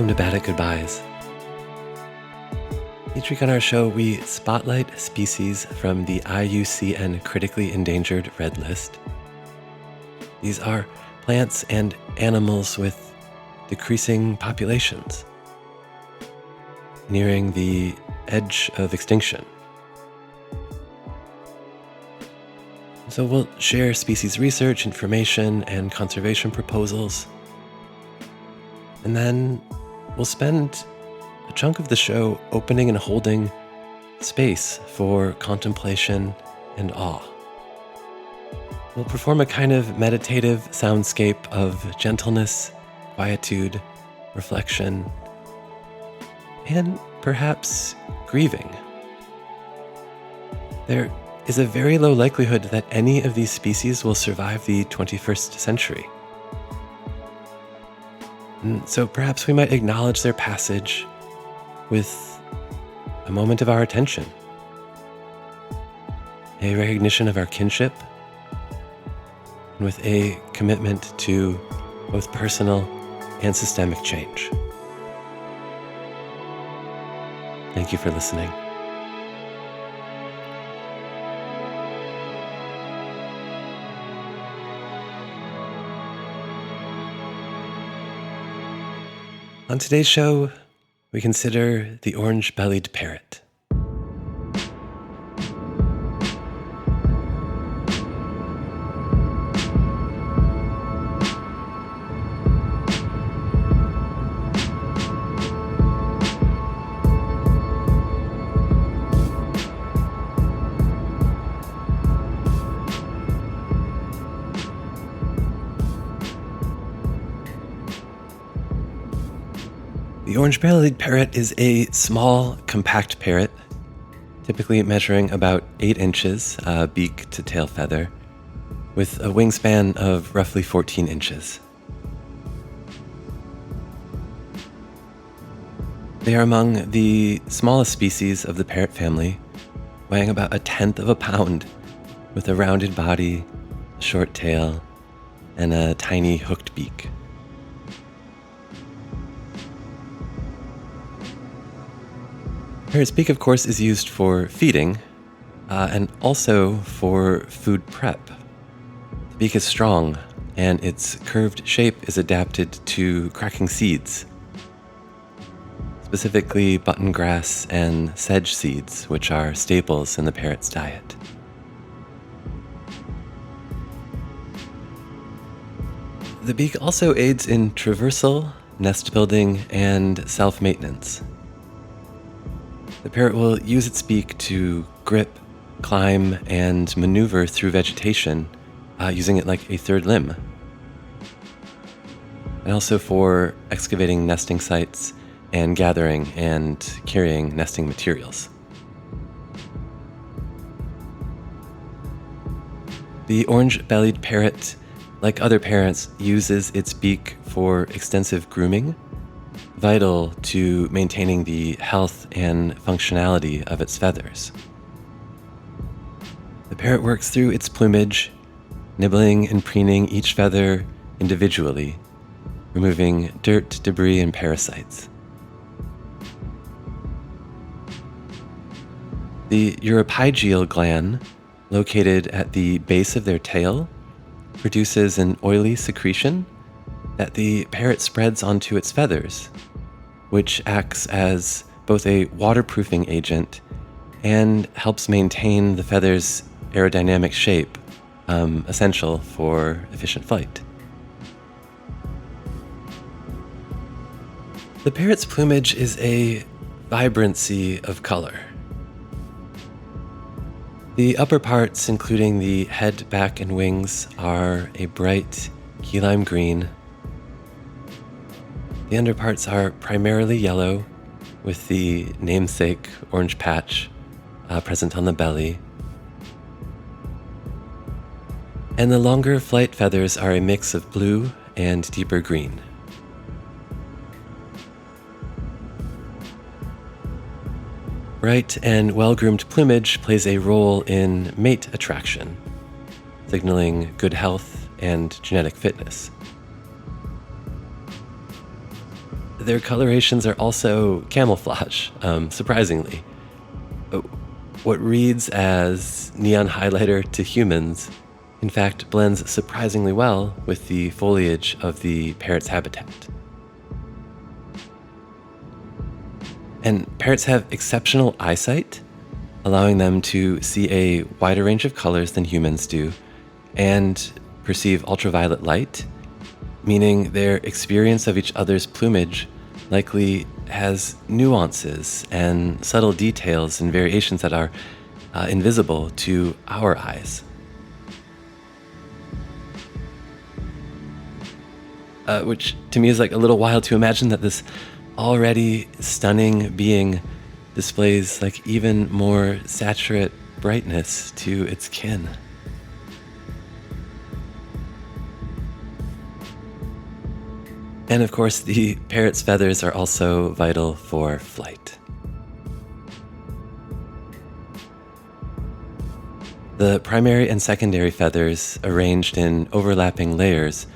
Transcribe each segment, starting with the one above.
Welcome to Bad at Goodbyes. Each week on our show, we spotlight species from the IUCN Critically Endangered Red List. These are plants and animals with decreasing populations, nearing the edge of extinction. So we'll share species research, information, and conservation proposals. And then we'll spend a chunk of the show opening and holding space for contemplation and awe. We'll perform a kind of meditative soundscape of gentleness, quietude, reflection, and perhaps grieving. There is a very low likelihood that any of these species will survive the 21st century. And so perhaps we might acknowledge their passage with a moment of our attention, a recognition of our kinship, and with a commitment to both personal and systemic change. Thank you for listening. On today's show, we consider the orange-bellied parrot. The orange-bellied parrot is a small, compact parrot, typically measuring about 8 inches, beak to tail feather, with a wingspan of roughly 14 inches. They are among the smallest species of the parrot family, weighing about 1/10 of a pound, with a rounded body, a short tail, and a tiny hooked beak. Parrot's beak, of course, is used for feeding and also for food prep. The beak is strong, and its curved shape is adapted to cracking seeds, specifically button grass and sedge seeds, which are staples in the parrot's diet. The beak also aids in traversal, nest building, and self-maintenance. The parrot will use its beak to grip, climb, and maneuver through vegetation, using it like a third limb. And also for excavating nesting sites and gathering and carrying nesting materials. The orange-bellied parrot, like other parrots, uses its beak for extensive grooming, vital to maintaining the health and functionality of its feathers. The parrot works through its plumage, nibbling and preening each feather individually, removing dirt, debris, and parasites. The uropygial gland, located at the base of their tail, produces an oily secretion that the parrot spreads onto its feathers, which acts as both a waterproofing agent and helps maintain the feather's aerodynamic shape, essential for efficient flight. The parrot's plumage is a vibrancy of color. The upper parts, including the head, back, and wings, are a bright key lime green. The underparts are primarily yellow, with the namesake orange patch present on the belly. And the longer flight feathers are a mix of blue and deeper green. Bright and well-groomed plumage plays a role in mate attraction, signaling good health and genetic fitness. Their colorations are also camouflage, surprisingly. Uh, What reads as neon highlighter to humans, in fact, blends surprisingly well with the foliage of the parrot's habitat. And parrots have exceptional eyesight, allowing them to see a wider range of colors than humans do and perceive ultraviolet light, meaning their experience of each other's plumage likely has nuances and subtle details and variations that are invisible to our eyes. Which to me is like a little wild to imagine that this already stunning being displays like even more saturate brightness to its kin. And of course, the parrot's feathers are also vital for flight. The primary and secondary feathers, arranged in overlapping layers,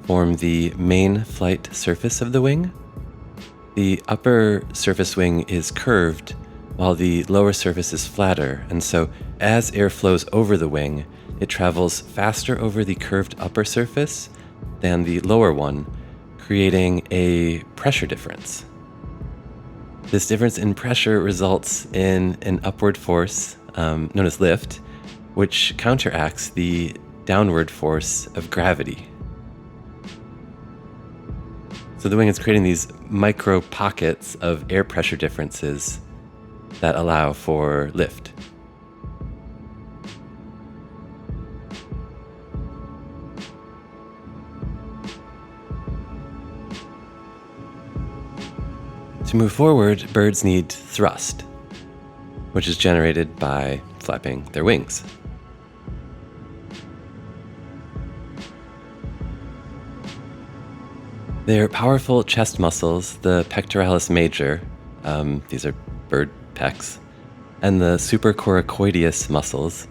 form the main flight surface of the wing. The upper surface wing is curved, while the lower surface is flatter, and so as air flows over the wing, it travels faster over the curved upper surface than the lower one, creating a pressure difference. This difference in pressure results in an upward force, known as lift, which counteracts the downward force of gravity. So the wing is creating these micro pockets of air pressure differences that allow for lift. To move forward, birds need thrust, which is generated by flapping their wings. Their powerful chest muscles, the pectoralis major, these are bird pecs, and the supracoracoideus muscles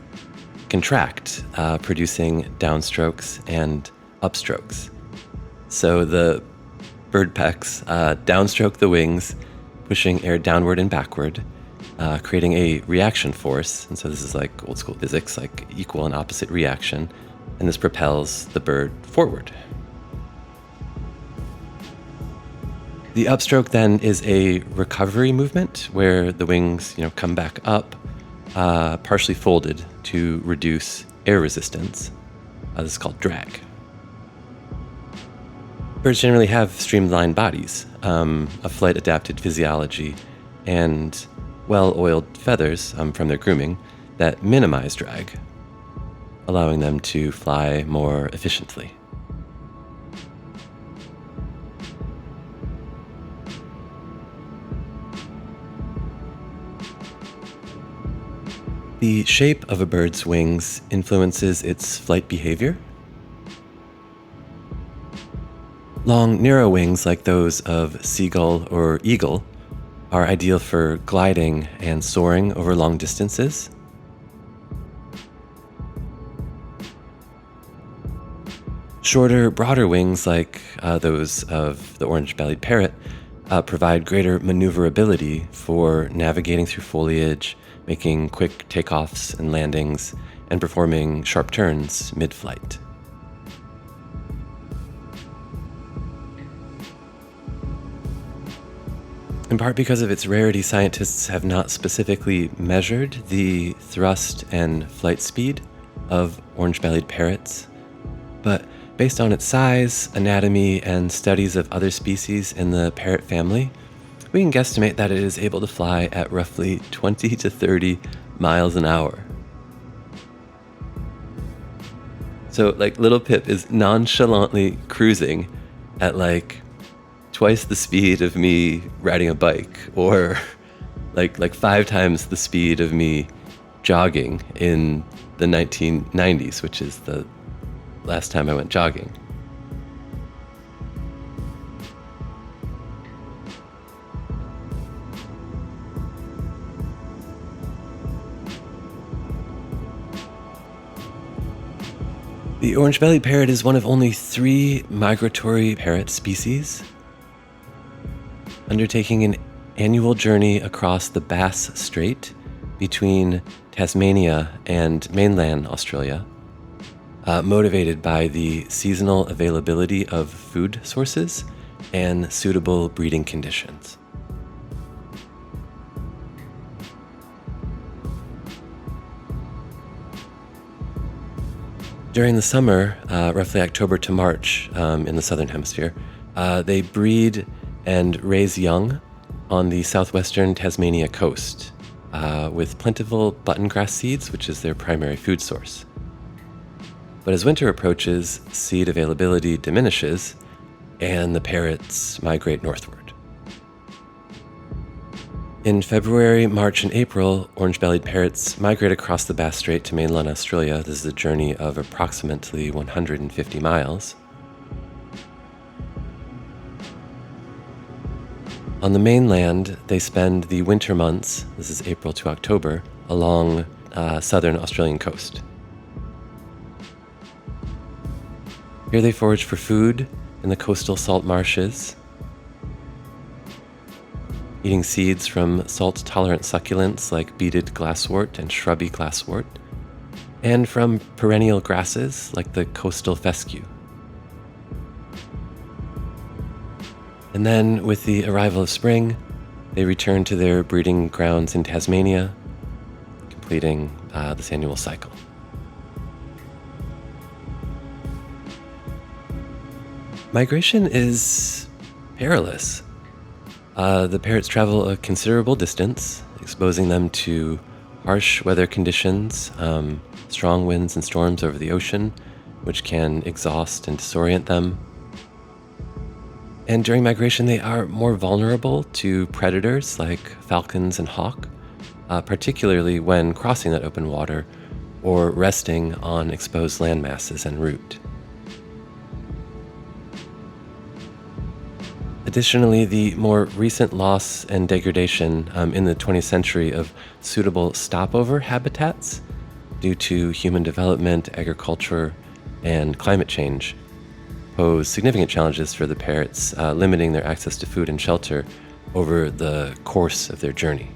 contract, producing downstrokes and upstrokes. So the bird pecs downstroke the wings, pushing air downward and backward, creating a reaction force. And so this is like old school physics, like equal and opposite reaction, and this propels the bird forward. The upstroke then is a recovery movement where the wings, come back up, partially folded to reduce air resistance. This is called drag. Birds generally have streamlined bodies, a flight-adapted physiology, and well-oiled feathers from their grooming that minimize drag, allowing them to fly more efficiently. The shape of a bird's wings influences its flight behavior. Long, narrow wings like those of seagull or eagle are ideal for gliding and soaring over long distances. Shorter, broader wings like those of the orange-bellied parrot provide greater maneuverability for navigating through foliage, making quick takeoffs and landings, and performing sharp turns mid-flight. In part because of its rarity, scientists have not specifically measured the thrust and flight speed of orange-bellied parrots, but based on its size, anatomy, and studies of other species in the parrot family, we can guesstimate that it is able to fly at roughly 20 to 30 miles an hour. So, little Pip is nonchalantly cruising at twice the speed of me riding a bike, or like 5 times the speed of me jogging in the 1990s, which is the last time I went jogging. The orange-bellied parrot is one of only 3 migratory parrot species. undertaking an annual journey across the Bass Strait between Tasmania and mainland Australia, motivated by the seasonal availability of food sources and suitable breeding conditions. During the summer, roughly October to March in the southern hemisphere, they breed and raise young on the southwestern Tasmania coast with plentiful buttongrass seeds, which is their primary food source. But as winter approaches, seed availability diminishes and the parrots migrate northward. In February, March, and April, orange-bellied parrots migrate across the Bass Strait to mainland Australia. This is a journey of approximately 150 miles. On the mainland, they spend the winter months, this is April to October, along southern Australian coast. Here they forage for food in the coastal salt marshes, eating seeds from salt-tolerant succulents like beaded glasswort and shrubby glasswort, and from perennial grasses like the coastal fescue. And then, with the arrival of spring, they return to their breeding grounds in Tasmania, completing this annual cycle. Migration is perilous. The parrots travel a considerable distance, exposing them to harsh weather conditions, strong winds and storms over the ocean, which can exhaust and disorient them. And during migration, they are more vulnerable to predators like falcons and hawk, particularly when crossing that open water or resting on exposed land masses en route. Additionally, the more recent loss and degradation in the 20th century of suitable stopover habitats due to human development, agriculture, and climate change pose significant challenges for the parrots, limiting their access to food and shelter over the course of their journey.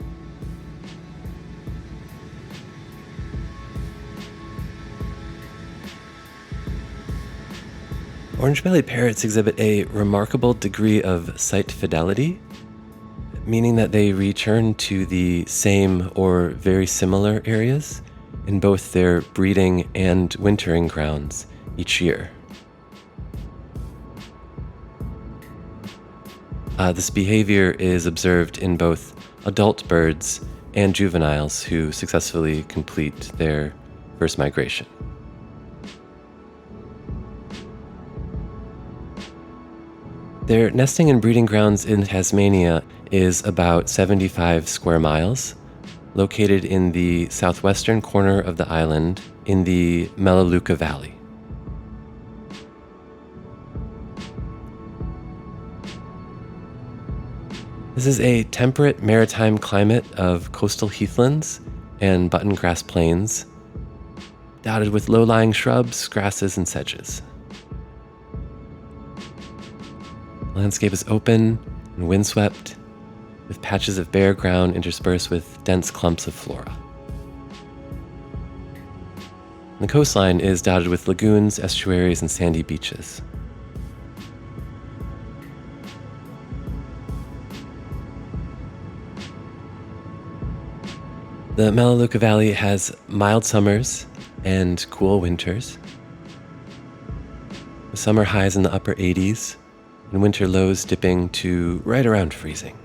Orange-bellied parrots exhibit a remarkable degree of site fidelity, meaning that they return to the same or very similar areas in both their breeding and wintering grounds each year. This behavior is observed in both adult birds and juveniles who successfully complete their first migration. Their nesting and breeding grounds in Tasmania is about 75 square miles, located in the southwestern corner of the island in the Melaleuca Valley. This is a temperate maritime climate of coastal heathlands and buttongrass plains, dotted with low-lying shrubs, grasses, and sedges. The landscape is open and windswept, with patches of bare ground interspersed with dense clumps of flora. The coastline is dotted with lagoons, estuaries, and sandy beaches. The Melaleuca Valley has mild summers and cool winters, with summer highs in the upper 80s and winter lows dipping to right around freezing.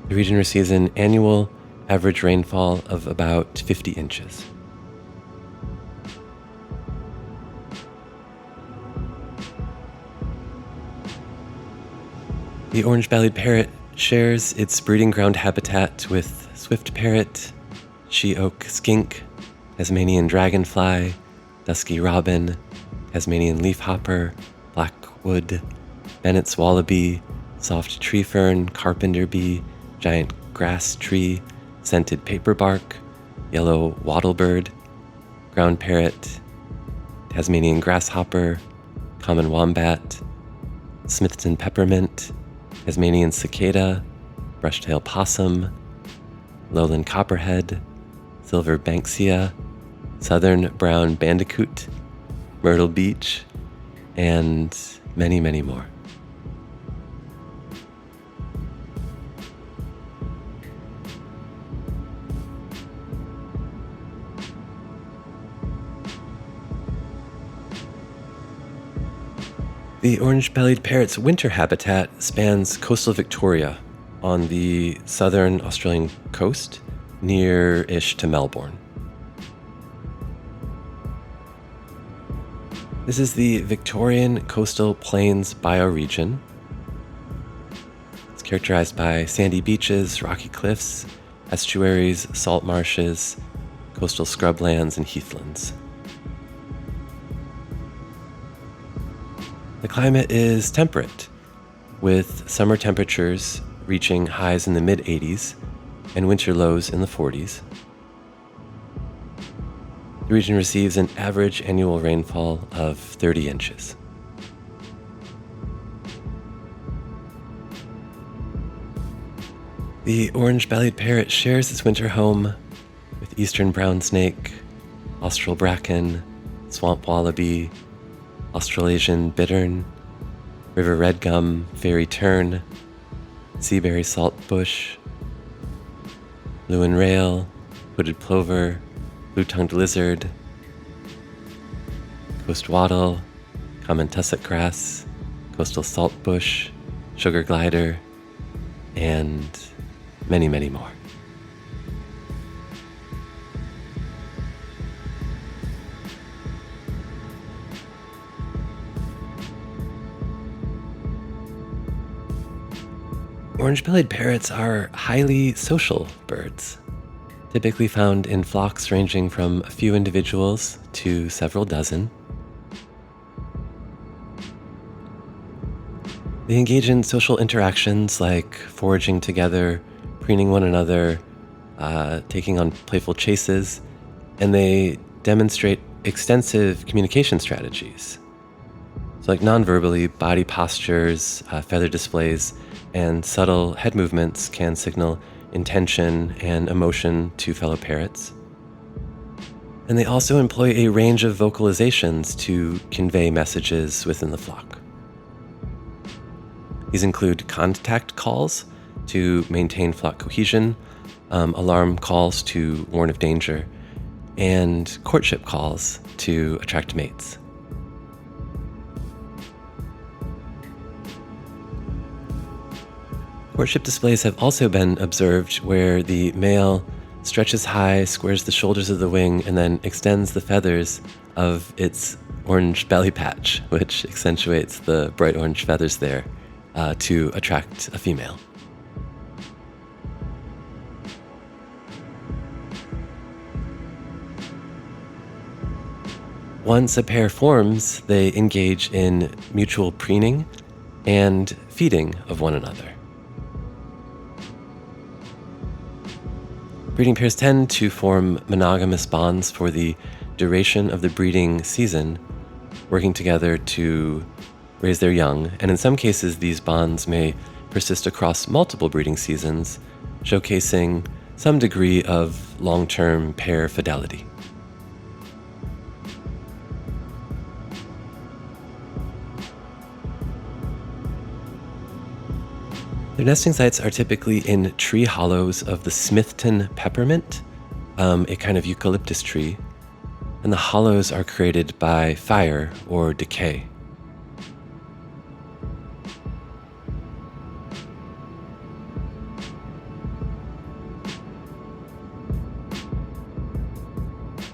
The region receives an annual average rainfall of about 50 inches. The orange-bellied parrot shares its breeding ground habitat with swift parrot, she-oak skink, Tasmanian dragonfly, dusky robin, Tasmanian leafhopper, blackwood, Bennett's wallaby, soft tree fern, carpenter bee, giant grass tree, scented paperbark, yellow wattlebird, ground parrot, Tasmanian grasshopper, common wombat, Smithton peppermint, Tasmanian cicada, brush-tailed possum, lowland copperhead, silver banksia, southern brown bandicoot, myrtle beach, and many, many more. The orange-bellied parrot's winter habitat spans coastal Victoria on the southern Australian coast, near-ish to Melbourne. This is the Victorian Coastal Plains bioregion. It's characterized by sandy beaches, rocky cliffs, estuaries, salt marshes, coastal scrublands, and heathlands. The climate is temperate, with summer temperatures reaching highs in the mid-80s and winter lows in the 40s. The region receives an average annual rainfall of 30 inches. The orange-bellied parrot shares its winter home with eastern brown snake, austral bracken, swamp wallaby, Australasian bittern, river redgum, fairy tern, seaberry saltbush, blue and rail, hooded plover, blue-tongued lizard, coast wattle, common tussock grass, coastal saltbush, sugar glider, and many, many more. Orange-bellied parrots are highly social birds, typically found in flocks ranging from a few individuals to several dozen. They engage in social interactions like foraging together, preening one another, taking on playful chases, and they demonstrate extensive communication strategies. So like non-verbally, body postures, feather displays, and subtle head movements can signal intention and emotion to fellow parrots. And they also employ a range of vocalizations to convey messages within the flock. These include contact calls to maintain flock cohesion, alarm calls to warn of danger, and courtship calls to attract mates. Courtship displays have also been observed where the male stretches high, squares the shoulders of the wing, and then extends the feathers of its orange belly patch, which accentuates the bright orange feathers there to attract a female. Once a pair forms, they engage in mutual preening and feeding of one another. Breeding pairs tend to form monogamous bonds for the duration of the breeding season, working together to raise their young, and in some cases these bonds may persist across multiple breeding seasons, showcasing some degree of long-term pair fidelity. Their nesting sites are typically in tree hollows of the Smithton peppermint, a kind of eucalyptus tree, and the hollows are created by fire or decay.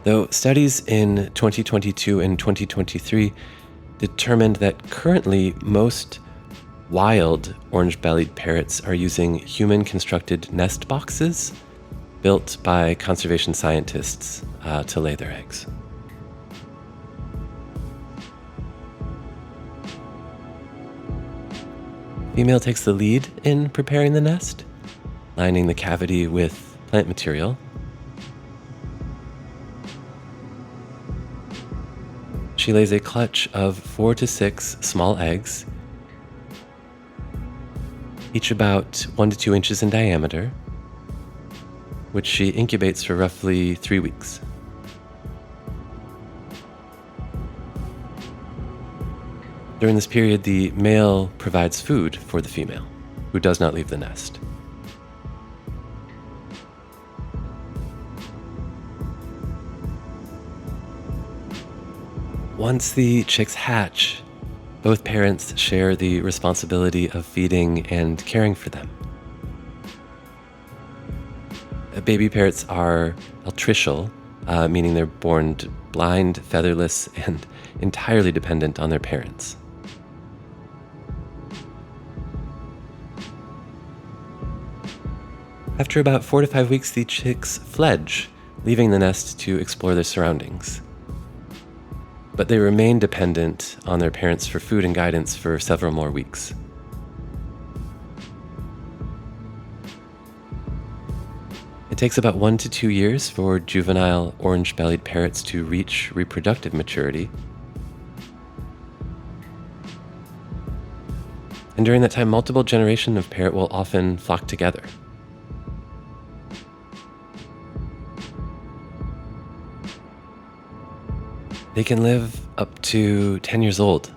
Though studies in 2022 and 2023 determined that currently most wild orange-bellied parrots are using human-constructed nest boxes built by conservation scientists to lay their eggs. Female takes the lead in preparing the nest, lining the cavity with plant material. She lays a clutch of 4 to 6 small eggs, each about 1 to 2 inches in diameter, which she incubates for roughly 3 weeks. During this period, the male provides food for the female, who does not leave the nest. Once the chicks hatch, both parents share the responsibility of feeding and caring for them. Baby parrots are altricial, meaning they're born blind, featherless, and entirely dependent on their parents. After about 4 to 5 weeks, the chicks fledge, leaving the nest to explore their surroundings. But they remain dependent on their parents for food and guidance for several more weeks. It takes about 1 to 2 years for juvenile orange-bellied parrots to reach reproductive maturity. And during that time, multiple generations of parrot will often flock together. They can live up to 10 years old,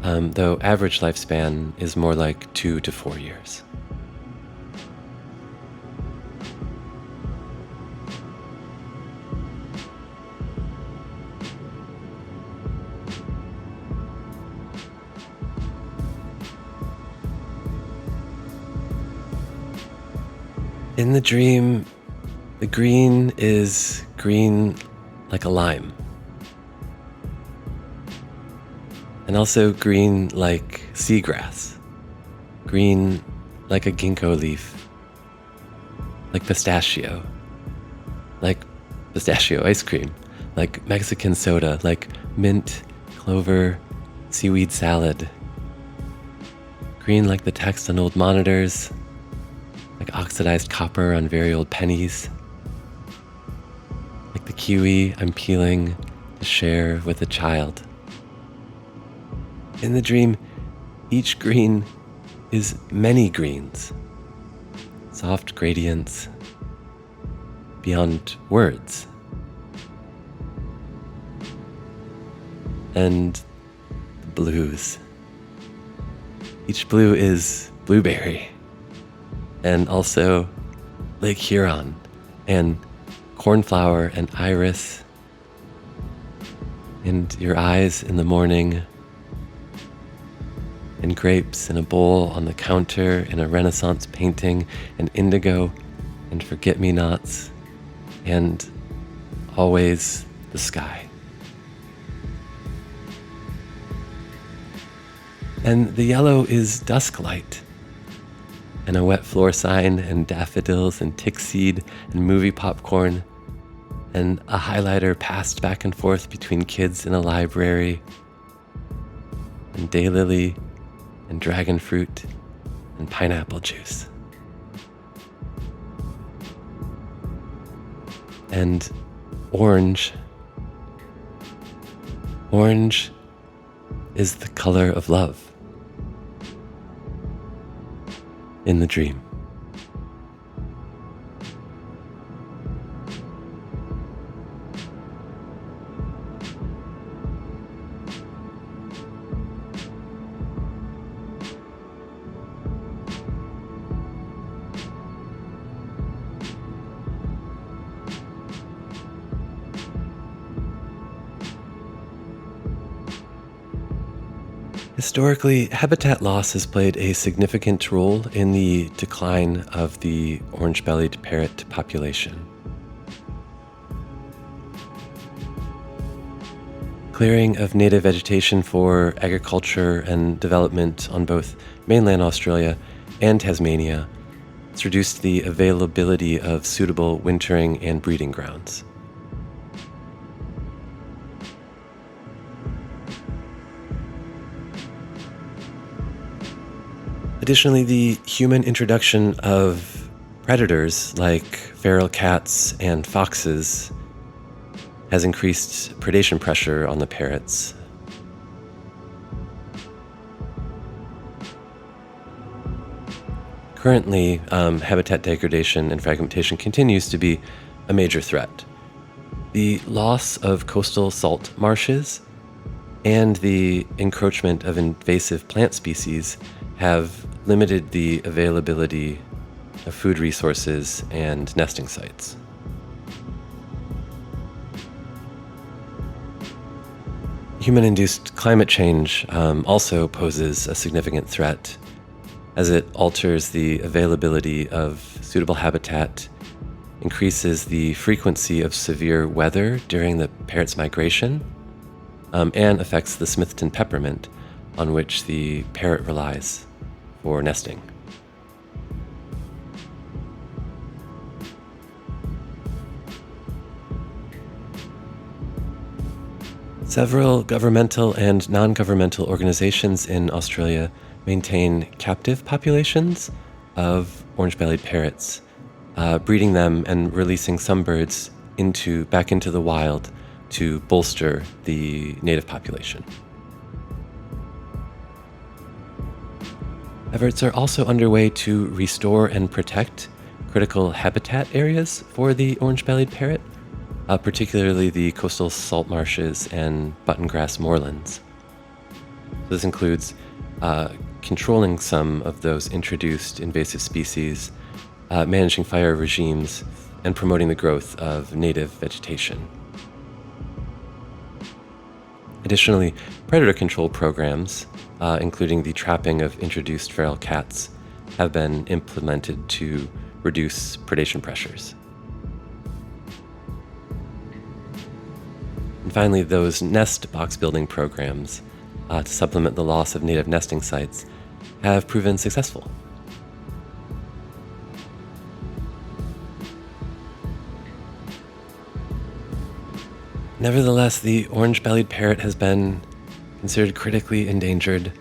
though average lifespan is more like 2 to 4 years. In the dream, the green is green like a lime. And also green like seagrass, green like a ginkgo leaf, like pistachio ice cream, like Mexican soda, like mint, clover, seaweed salad, green like the text on old monitors, like oxidized copper on very old pennies, like the kiwi I'm peeling to share with a child. In the dream, each green is many greens, soft gradients beyond words. And the blues. Each blue is blueberry, and also Lake Huron, and cornflower and iris, and your eyes in the morning, and grapes in a bowl on the counter in a Renaissance painting, and indigo and forget-me-nots, and always the sky. And the yellow is dusk light, and a wet floor sign, and daffodils, and tick seed, and movie popcorn, and a highlighter passed back and forth between kids in a library, and daylily, and dragon fruit, and pineapple juice. And orange. Orange is the color of love in the dream. Historically, habitat loss has played a significant role in the decline of the orange-bellied parrot population. Clearing of native vegetation for agriculture and development on both mainland Australia and Tasmania has reduced the availability of suitable wintering and breeding grounds. Additionally, the human introduction of predators like feral cats and foxes has increased predation pressure on the parrots. Currently, habitat degradation and fragmentation continues to be a major threat. The loss of coastal salt marshes and the encroachment of invasive plant species have limited the availability of food resources and nesting sites. Human-induced climate change also poses a significant threat as it alters the availability of suitable habitat, increases the frequency of severe weather during the parrot's migration, and affects the Smithton peppermint on which the parrot relies for nesting. Several governmental and non-governmental organizations in Australia maintain captive populations of orange-bellied parrots, breeding them and releasing some birds back into the wild to bolster the native population. Efforts are also underway to restore and protect critical habitat areas for the orange-bellied parrot, particularly the coastal salt marshes and button grass moorlands. This includes controlling some of those introduced invasive species, managing fire regimes, and promoting the growth of native vegetation. Additionally, predator control programs, including the trapping of introduced feral cats, have been implemented to reduce predation pressures. And finally, those nest box building programs to supplement the loss of native nesting sites have proven successful. Nevertheless, the orange-bellied parrot has been considered critically endangered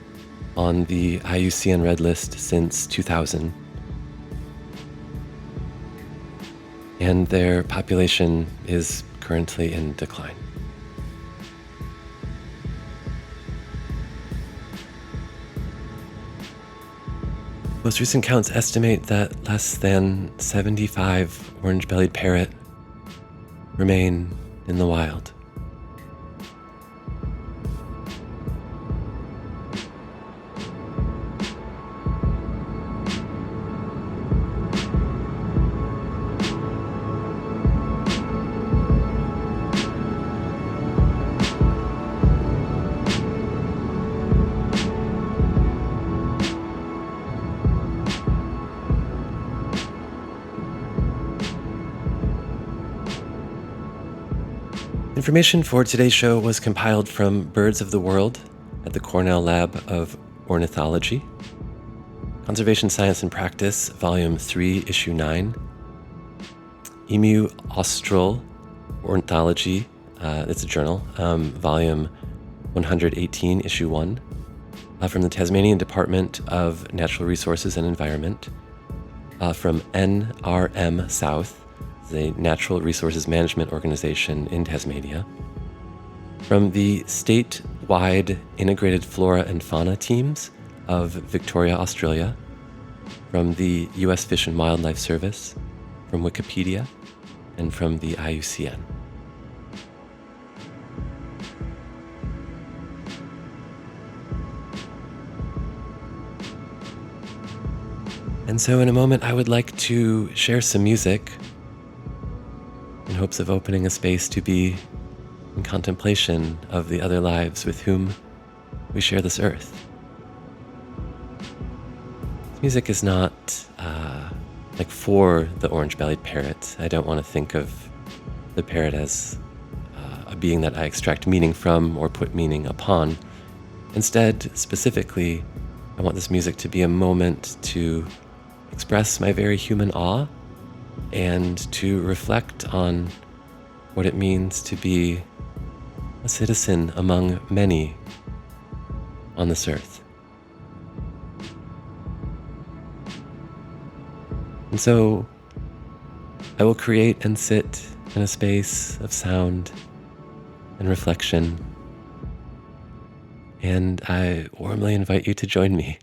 on the IUCN Red List since 2000, and their population is currently in decline. Most recent counts estimate that less than 75 orange-bellied parrot remain in the wild. Information for today's show was compiled from Birds of the World at the Cornell Lab of Ornithology, Conservation Science and Practice, Volume 3, Issue 9, Emu Austral Ornithology, it's a journal, Volume 118, Issue 1, from the Tasmanian Department of Natural Resources and Environment, from NRM South, the Natural Resources Management Organization in Tasmania, from the statewide integrated flora and fauna teams of Victoria, Australia, from the U.S. Fish and Wildlife Service, from Wikipedia, and from the IUCN. And so in a moment, I would like to share some music in hopes of opening a space to be in contemplation of the other lives with whom we share this earth. This music is not like for the orange-bellied parrot. I don't want to think of the parrot as a being that I extract meaning from or put meaning upon. Instead, specifically, I want this music to be a moment to express my very human awe and to reflect on what it means to be a citizen among many on this earth. And so I will create and sit in a space of sound and reflection, and I warmly invite you to join me.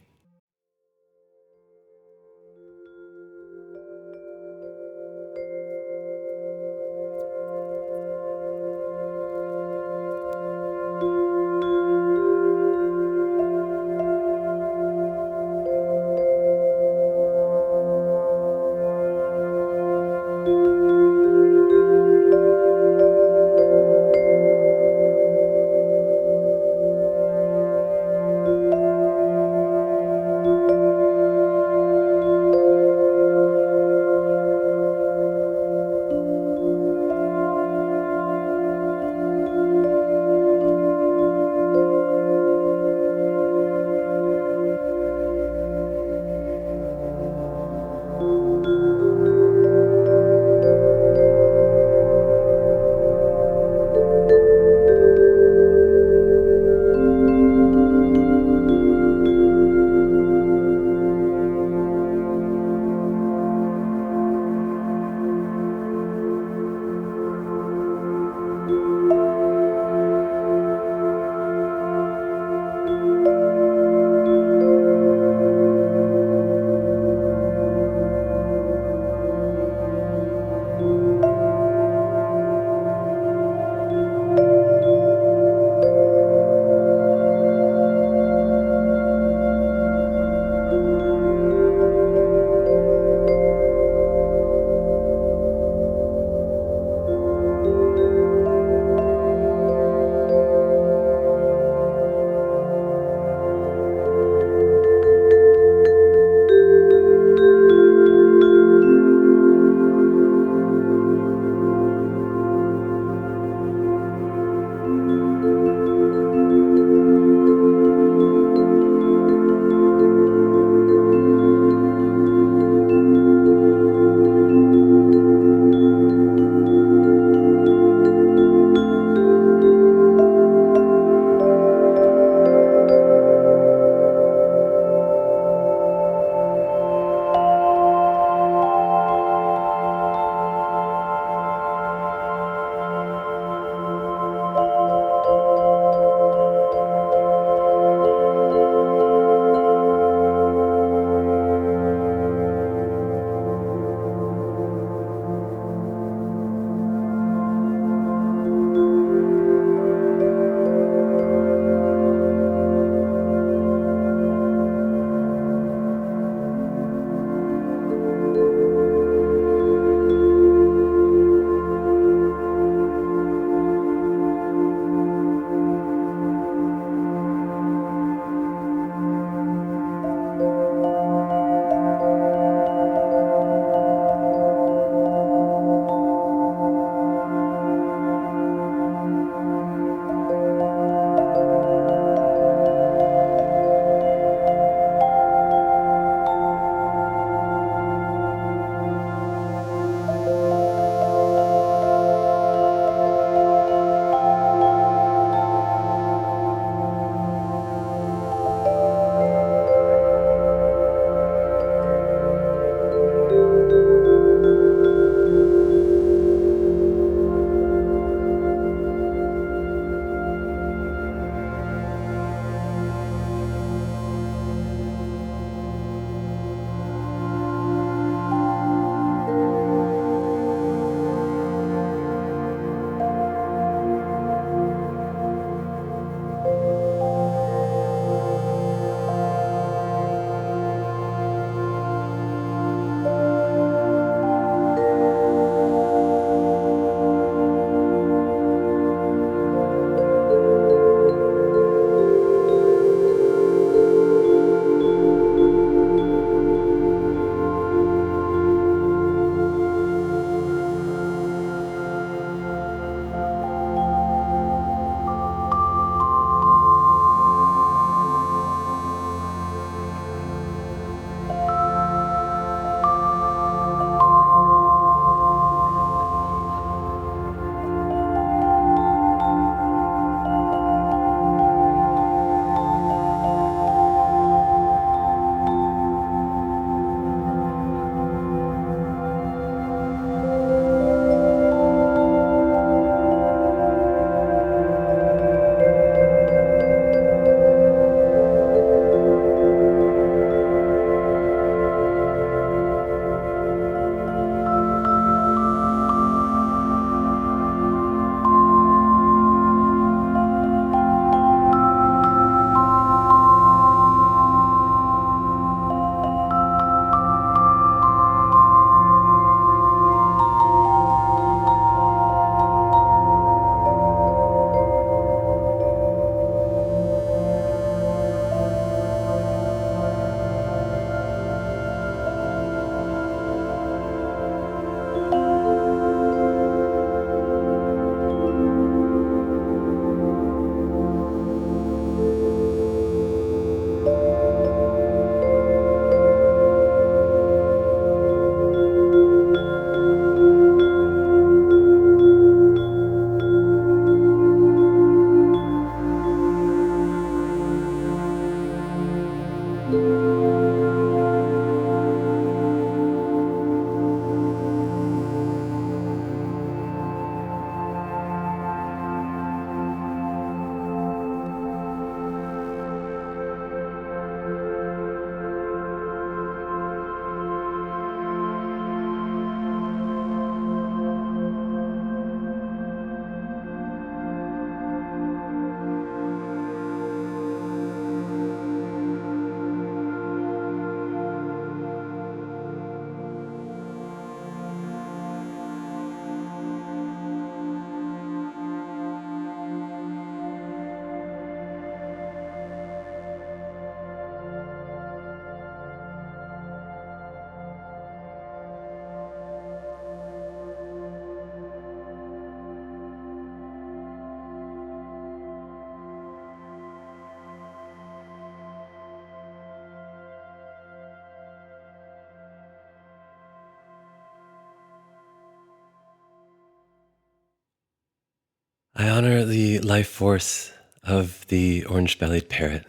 I honor the life force of the orange-bellied parrot.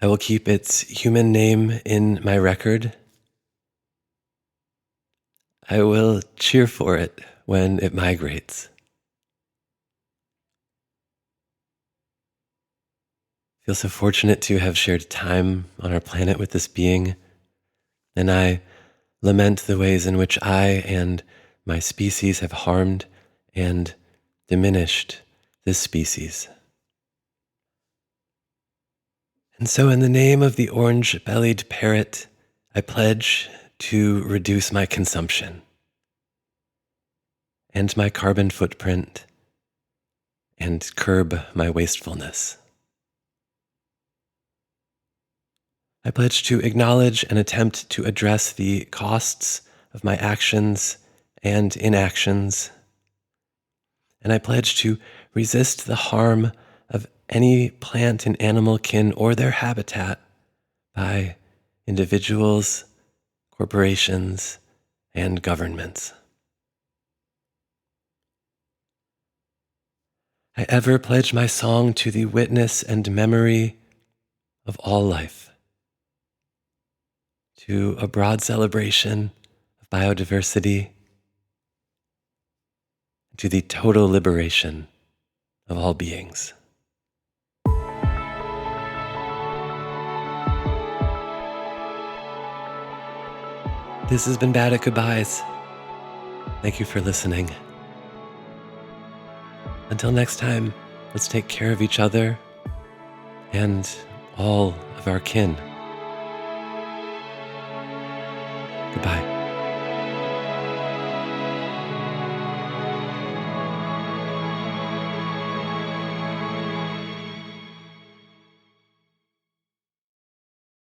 I will keep its human name in my record. I will cheer for it when it migrates. I feel so fortunate to have shared time on our planet with this being, and I lament the ways in which I and my species have harmed and diminished this species. And so, in the name of the orange-bellied parrot, I pledge to reduce my consumption and my carbon footprint and curb my wastefulness. I pledge to acknowledge and attempt to address the costs of my actions and inactions. And I pledge to resist the harm of any plant and animal kin or their habitat by individuals, corporations, and governments. I ever pledge my song to the witness and memory of all life, to a broad celebration of biodiversity, to the total liberation of all beings. This has been Bad at Goodbyes. Thank you for listening. Until next time, let's take care of each other and all of our kin. Goodbye.